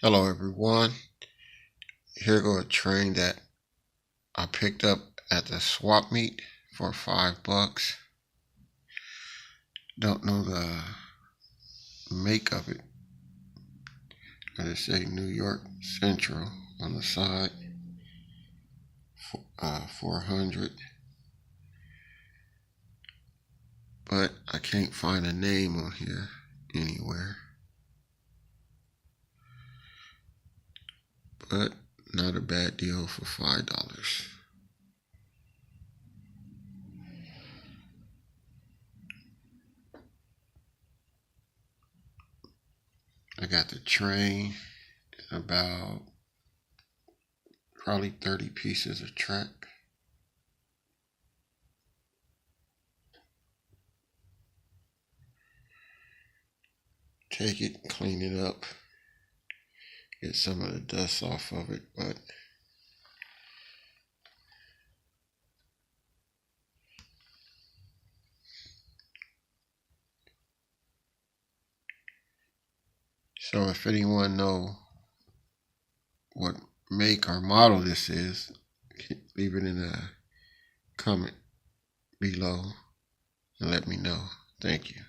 Hello everyone. Here go a train that I picked up at the swap meet for $5. Don't know the make of it. I just say New York Central on the side. 400. But I can't find a name on here anywhere. But not a bad deal for $5. I got the train, about probably 30 pieces of track. Take it, clean it up, get some of the dust off of it, but so if anyone know what make or model this is, leave it in a comment below and let me know. Thank you.